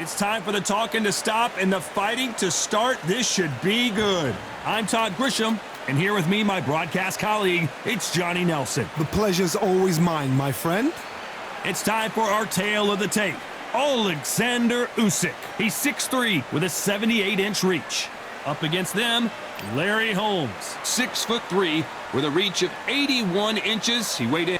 It's time for the talking to stop and the fighting to start. This should be good. I'm Todd Grisham, and here with me, my broadcast colleague, it's Johnny Nelson. The pleasure's always mine, my friend. It's time for our tale of the tape. Alexander Usyk. He's 6'3" with a 78-inch reach. Up against them, Larry Holmes. 6'3" with a reach of 81 inches. He weighed in.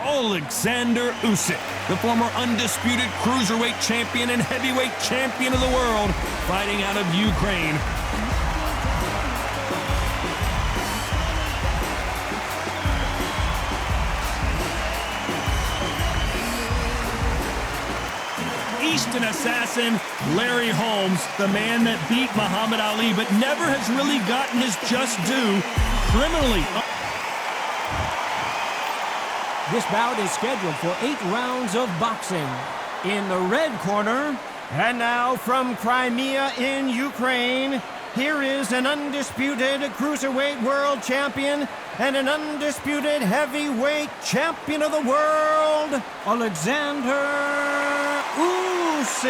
Alexander Usyk, the former undisputed cruiserweight champion and heavyweight champion of the world, fighting out of Ukraine. Eastern assassin Larry Holmes, the man that beat Muhammad Ali but never has really gotten his just due criminally. This bout is scheduled for 8 rounds of boxing. In the red corner, and now from Crimea in Ukraine, here is an undisputed cruiserweight world champion and an undisputed heavyweight champion of the world, Alexander Usyk.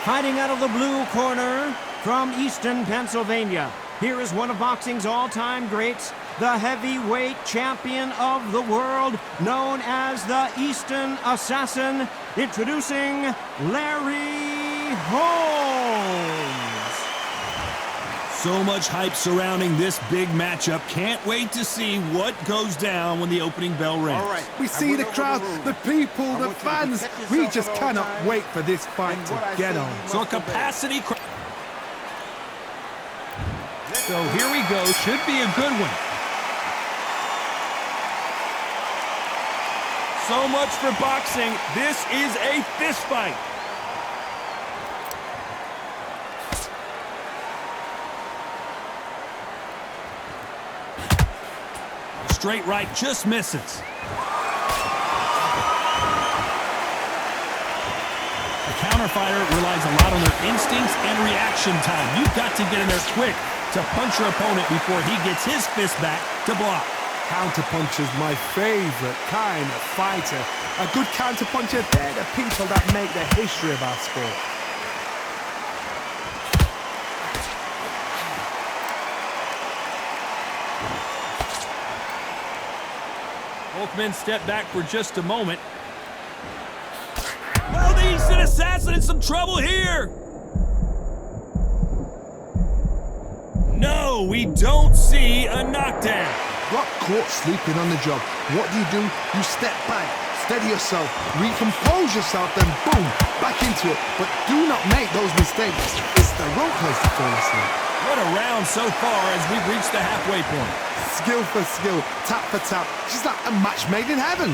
Fighting out of the blue corner from Easton, Pennsylvania, here is one of boxing's all-time greats, the heavyweight champion of the world, known as the Eastern Assassin, introducing Larry Holmes. So much hype surrounding this big matchup. Can't wait to see what goes down when the opening bell rings. All right. We see the crowd, the people, the fans. We just cannot wait for this fight to get on. So a capacity. So here we go. Should be a good one. So much for boxing. This is a fist fight. Straight right just misses. The counter fighter relies a lot on their instincts and reaction time. You've got to get in there quick to punch your opponent before he gets his fist back to block. Counterpuncher's my favorite kind of fighter. A good counterpuncher, they're the people that make the history of our sport. Both men step back for just a moment. Well, the Eastern Assassin in some trouble here. No, we don't see a knockdown. Got caught sleeping on the job. What do? You step back, steady yourself, recompose yourself, then boom, back into it. But do not make those mistakes. It's the wrong place to fall asleep. What a round so far as we've reached the halfway point. Skill for skill, tap for tap. She's like a match made in heaven.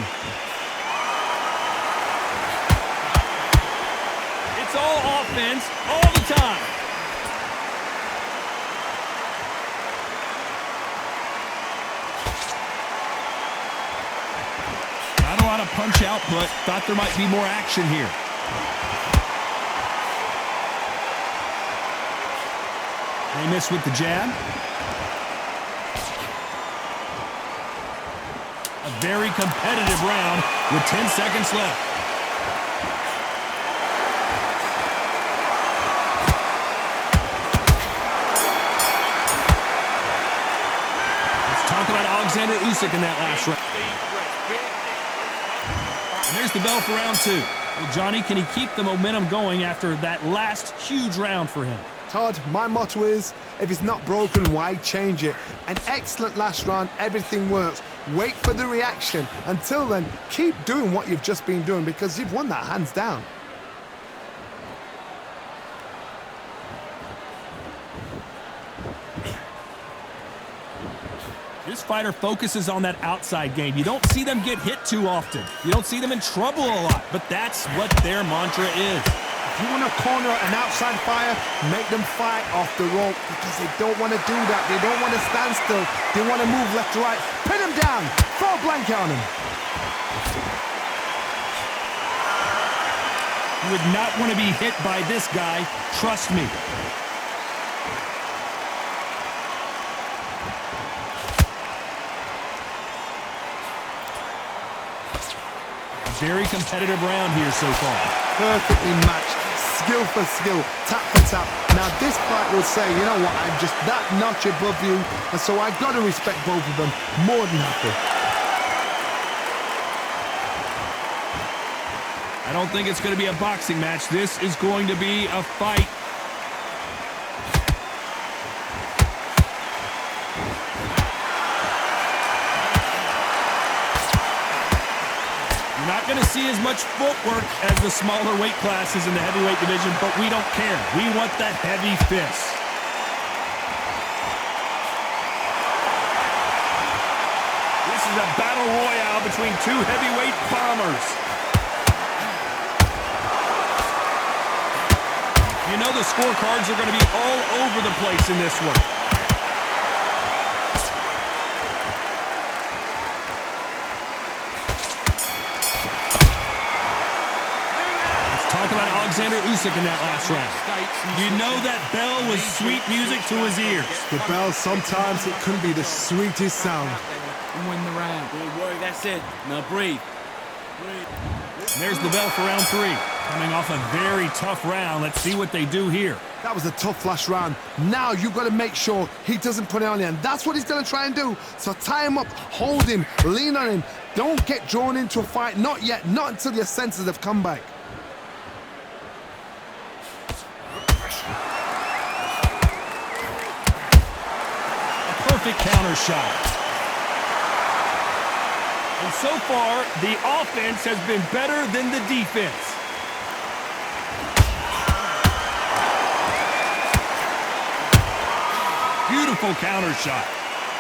It's all offense all the time. Not a lot of punch output. Thought there might be more action here. They miss with the jab. A very competitive round with 10 seconds left. Let's talk about Alexander Usyk in that last round. And there's the bell for round 2. Well, Johnny, can he keep the momentum going after that last huge round for him? Todd, my motto is, if it's not broken, why change it? An excellent last round, everything works. Wait for the reaction. Until then, keep doing what you've just been doing because you've won that hands down. This fighter focuses on that outside game. You don't see them get hit too often. You don't see them in trouble a lot, but that's what their mantra is. If you want to corner an outside fighter, make them fight off the rope because they don't want to do that. They don't want to stand still. They want to move left to right. Pin them down. Throw a blanket on them. You would not want to be hit by this guy. Trust me. very competitive round here so far. Perfectly matched, skill for skill, tap for tap. Now this fight will say, you know what, I'm just that notch above you, and so I've got to respect both of them. More than happy. I don't think it's going to be a boxing match. This is going to be a fight. You're not going to see as much footwork as the smaller weight classes in the heavyweight division, but we don't care. We want that heavy fist. This is a battle royale between two heavyweight bombers. You know the scorecards are going to be all over the place in this one. Let's talk about Alexander Usyk in that last round. You know that bell was sweet music to his ears. The bell, sometimes it can be the sweetest sound. And win the round. Don't worry, that's it. Now breathe. And there's the bell for round 3. Coming off a very tough round. Let's see what they do here. That was a tough last round. Now you've got to make sure he doesn't put it on you, and that's what he's going to try and do. So tie him up, hold him, lean on him. Don't get drawn into a fight. Not yet. Not until your senses have come back. A perfect counter shot. And so far, the offense has been better than the defense. Beautiful counter shot.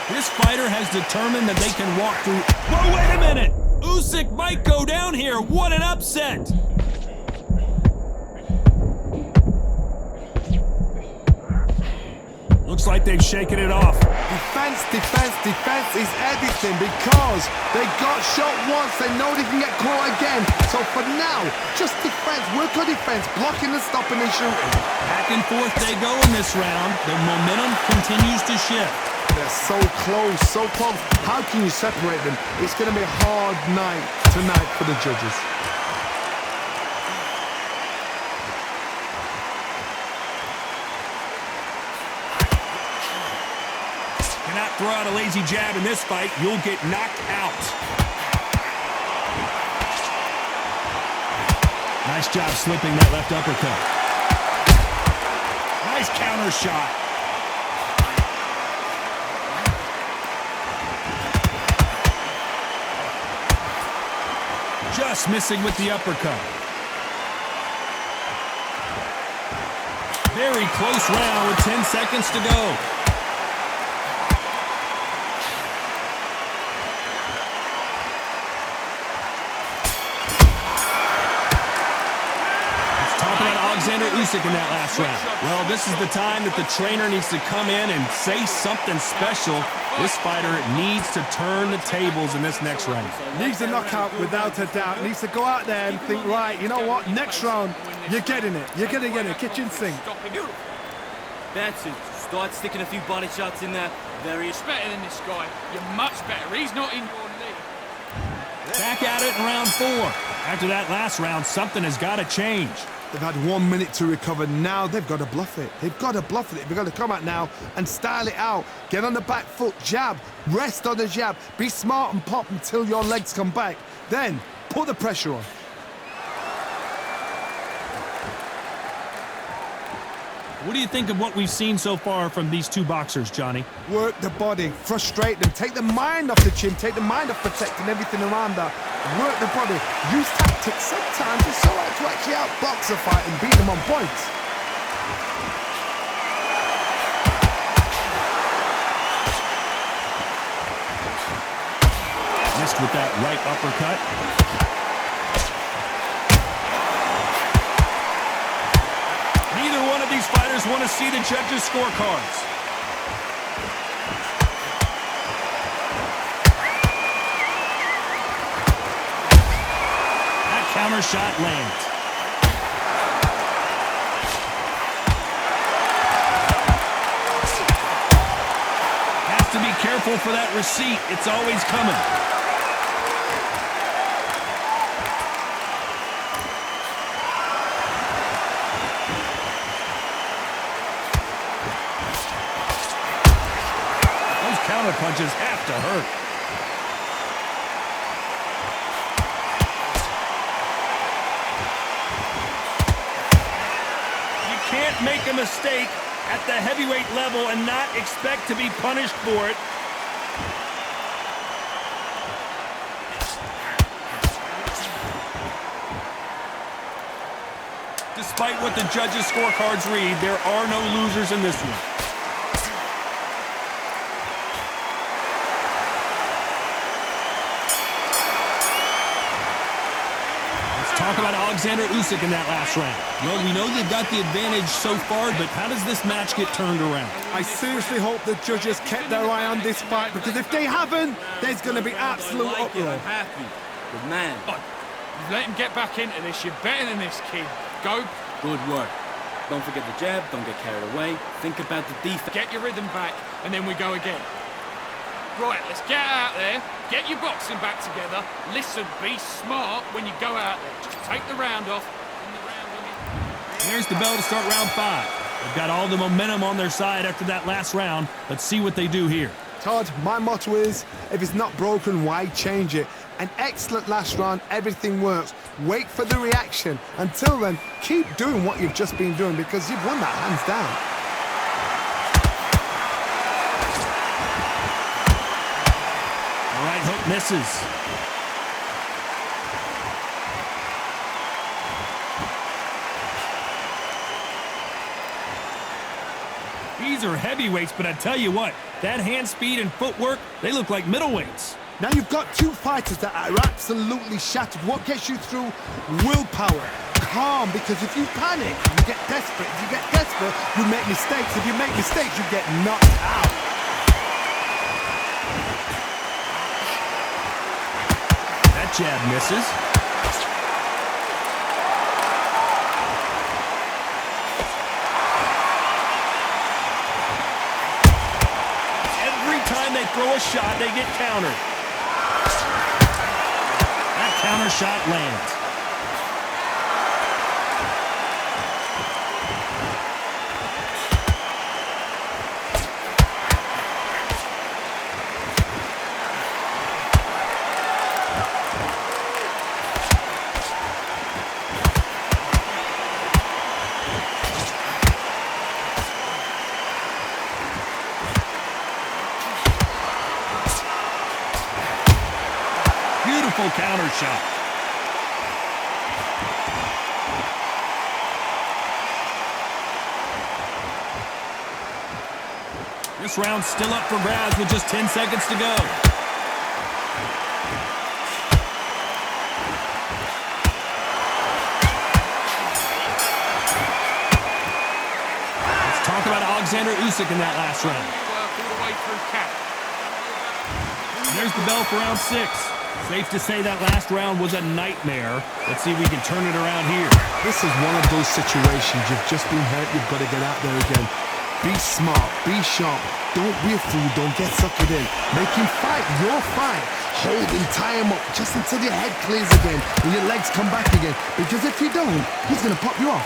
This fighter has determined that they can walk through. Whoa, wait a minute! Usyk might go down here. What an upset! Looks like they've shaken it off. Defense, defense, defense is everything because they got shot once. They know they can get caught again. So for now, just defense, work on defense, blocking and stopping and shooting. Back and forth they go in this round. The momentum continues to shift. They're so close, so close. How can you separate them? It's going to be a hard night tonight for the judges. Cannot throw out a lazy jab in this fight. You'll get knocked out. Nice job slipping that left uppercut. Nice counter shot. Just missing with the uppercut. Very close round with 10 seconds to go. Alexander Usyk in that last round. Well, this is the time that the trainer needs to come in and say something special. This fighter needs to turn the tables in this next round. Needs a knockout without a doubt. Needs to go out there and think, right, you know what, next round, you're getting it. You're going to get it. Kitchen sink. That's it. Start sticking a few body shots in there. He's better than this guy. You're much better. He's not in your league. Back at it in round 4. After that last round, something has got to change. They've had 1 minute to recover. Now they've got to bluff it. They've got to bluff it. They've got to come out now and style it out. Get on the back foot, jab, rest on the jab. Be smart and pop until your legs come back. Then put the pressure on. What do you think of what we've seen so far from these two boxers, Johnny? Work the body, frustrate them, take the mind off the chin, take the mind off protecting everything around that. Work the body, use tactics. Sometimes it's so hard to actually outbox a fight and beat them on points. Missed with that right uppercut. Neither one of these fighters want to see the judges' scorecards. That counter shot lands. Has to be careful for that receipt. It's always coming. punches have to hurt. You can't make a mistake at the heavyweight level and not expect to be punished for it. Despite what the judges' scorecards read, there are no losers in this one. Let's talk about Alexander Usyk in that last round. Well, we know they've got the advantage so far, but how does this match get turned around? I seriously hope the judges kept their eye on this fight, because if they haven't, there's going to be absolute I'm uproar. happy. Good man. You've let him get back into this. You're better than this, kid. Go. Good work. Don't forget the jab. Don't get carried away. Think about the defense. Get your rhythm back, and then we go again. Right, let's get out there. Get your boxing back together. Listen, be smart when you go out there. Just take the round off. There's the bell to start round 5. They've got all the momentum on their side after that last round. Let's see what they do here. Todd, my motto is, if it's not broken, why change it? An excellent last round, everything works. Wait for the reaction. Until then, keep doing what you've just been doing, because you've won that hands down. All right, hook misses. These are heavyweights, but I tell you what, that hand speed and footwork, they look like middleweights. Now you've got two fighters that are absolutely shattered. What gets you through? Willpower. Calm, because if you panic, you get desperate. If you get desperate, you make mistakes. If you make mistakes, you get knocked out. That jab misses. Every time they throw a shot, they get countered. That counter shot lands. Beautiful counter shot. This round's still up for grabs with just 10 seconds to go. Let's talk about Alexander Usyk in that last round. Work all the way through cap. There's the bell for round 6. Safe to say that last round was a nightmare. Let's see if we can turn it around here. This is one of those situations. You've just been hurt. You've got to get out there again. Be smart. Be sharp. Don't be a fool. Don't get suckered in. Make him fight your fight. Hold him, tie him up just until your head clears again and your legs come back again. Because if you don't, he's going to pop you off.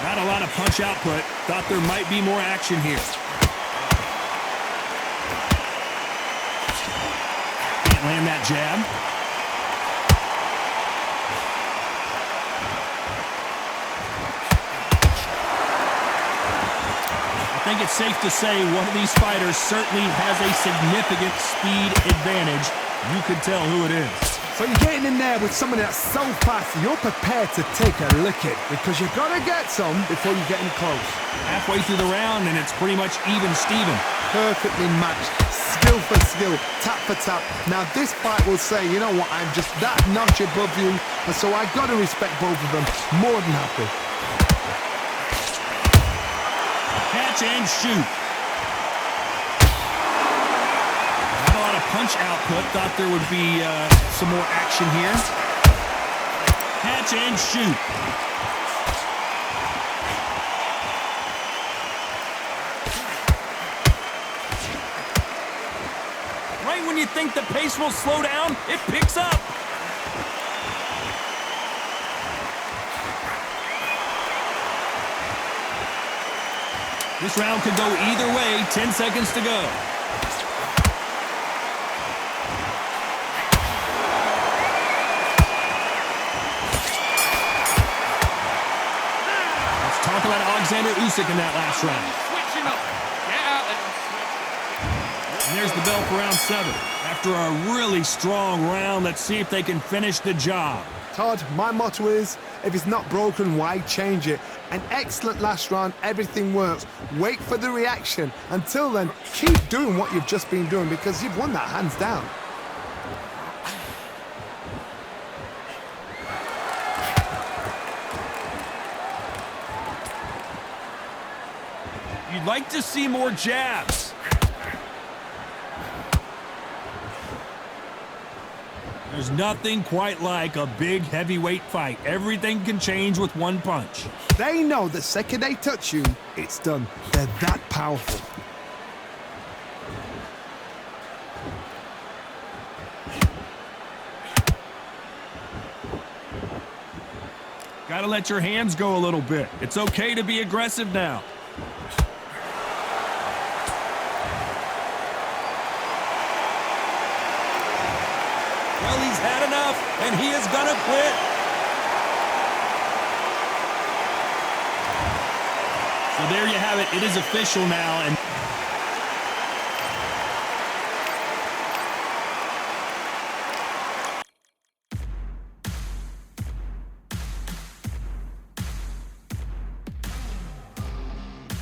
Not a lot of punch output. Thought there might be more action here. Can't land that jab. I think it's safe to say one of these fighters certainly has a significant speed advantage. You could tell who it is. So you're getting in there with someone that's so fast, you're prepared to take a licking because you've got to get some before you get in close. Halfway through the round, and it's pretty much even Steven. Perfectly matched, skill for skill, tap for tap. Now this fight will say, you know what, I'm just that notch above you, and so I got to respect both of them. More than happy. Catch and shoot. Punch output. Thought there would be some more action here. Catch and shoot. Right when you think the pace will slow down, it picks up. This round could go either way. 10 seconds to go. Let's talk about Alexander Usyk in that last round. Switching up. Get out there. And there's the bell for round 7. After a really strong round, let's see if they can finish the job. Todd, my motto is, if it's not broken, why change it? An excellent last round, everything works. Wait for the reaction. Until then, keep doing what you've just been doing because you've won that hands down. You'd like to see more jabs. There's nothing quite like a big heavyweight fight. Everything can change with one punch. They know the second they touch you, it's done. They're that powerful. Gotta let your hands go a little bit. It's okay to be aggressive now. Well, he's had enough, and he is gonna quit. So there you have it. It is official now, and